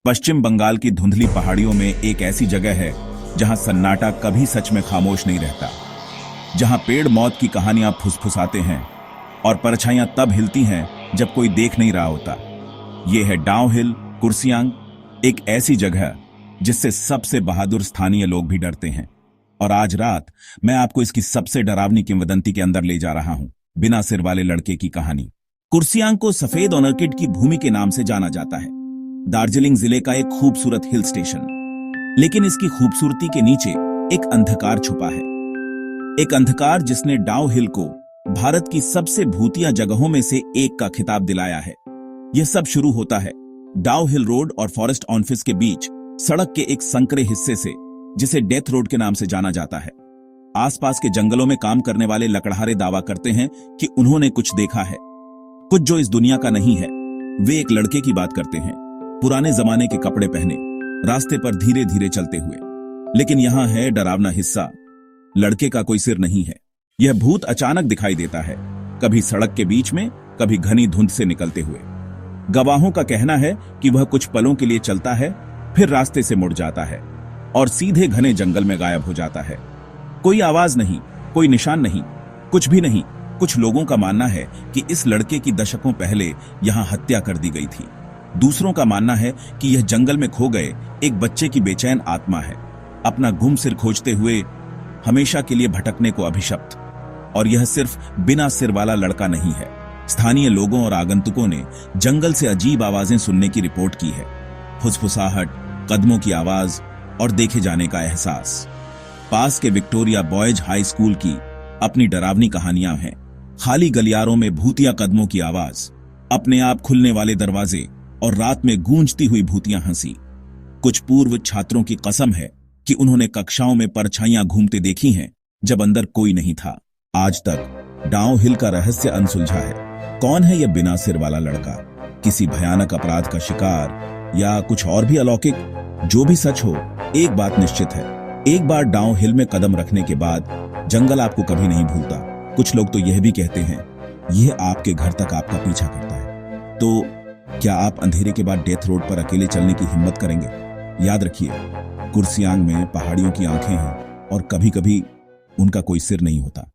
पश्चिम बंगाल की धुंधली पहाड़ियों में एक ऐसी जगह है जहां सन्नाटा कभी सच में खामोश नहीं रहता, जहां पेड़ मौत की कहानियां फुसफुसाते हैं और परछाइयां तब हिलती हैं जब कोई देख नहीं रहा होता। यह है डाउ हिल, कुर्सियांग, एक ऐसी जगह जिससे सबसे बहादुर स्थानीय लोग भी डरते हैं। और आज रात मैं आपको इसकी सबसे डरावनी किंवदंती के अंदर ले जा रहा हूं, बिना सिर वाले लड़के की कहानी। कुर्सियांग को सफेद ऑर्किड की भूमि के नाम से जाना जाता है, दार्जिलिंग जिले का एक खूबसूरत हिल स्टेशन। लेकिन इसकी खूबसूरती के नीचे एक अंधकार छुपा है, एक अंधकार जिसने डाउ हिल को भारत की सबसे भूतिया जगहों में से एक का खिताब दिलाया है। यह सब शुरू होता है डाउ हिल रोड और फॉरेस्ट ऑफिस के बीच सड़क के एक संकरे हिस्से से, जिसे डेथ रोड के नाम से जाना जाता है। आसपास के जंगलों में काम करने वाले लकड़हारे दावा करते हैं कि उन्होंने कुछ देखा है, कुछ जो इस दुनिया का नहीं है। वे एक लड़के की बात करते हैं, पुराने जमाने के कपड़े पहने, रास्ते पर धीरे धीरे चलते हुए। लेकिन यहां है डरावना हिस्सा, लड़के का कोई सिर नहीं है। यह भूत अचानक दिखाई देता है, कभी सड़क के बीच में, कभी घनी धुंध से निकलते हुए। गवाहों का कहना है कि वह कुछ पलों के लिए चलता है, फिर रास्ते से मुड़ जाता है और सीधे घने जंगल में गायब हो जाता है। कोई आवाज नहीं, कोई निशान नहीं, कुछ भी नहीं। कुछ लोगों का मानना है कि इस लड़के की दशकों पहले यहां हत्या कर दी गई थी। दूसरों का मानना है कि यह जंगल में खो गए एक बच्चे की बेचैन आत्मा है, अपना गुम सिर खोजते हुए हमेशा के लिए भटकने को अभिशप्त। और यह सिर्फ बिना सिर वाला लड़का नहीं है। स्थानीय लोगों और आगंतुकों ने जंगल से अजीब आवाजें सुनने की रिपोर्ट की है, फुसफुसाहट, कदमों की आवाज और देखे जाने का एहसास। पास के विक्टोरिया बॉयज हाई स्कूल की अपनी डरावनी कहानियां हैं, खाली गलियारों में भूतिया कदमों की आवाज, अपने आप खुलने वाले दरवाजे और रात में गूंजती हुई भूतियां हंसी। कुछ पूर्व छात्रों की कसम है कि उन्होंने कक्षाओं में परछाइयां घूमते देखी हैं जब अंदर कोई नहीं था। आज तक डाउ हिल का रहस्य अनसुलझा है। कौन है यह बिना सिर वाला लड़का? किसी भयानक अपराध का शिकार या कुछ और भी अलौकिक? जो भी सच हो, एक बात निश्चित है, एक बार डाउ हिल में कदम रखने के बाद जंगल आपको कभी नहीं भूलता। कुछ लोग तो यह भी कहते हैं यह आपके घर तक आपका पीछा करता है। तो क्या आप अंधेरे के बाद डेथ रोड पर अकेले चलने की हिम्मत करेंगे? याद रखिए, कुर्सियांग में पहाड़ियों की आंखें हैं और कभी कभी उनका कोई सिर नहीं होता।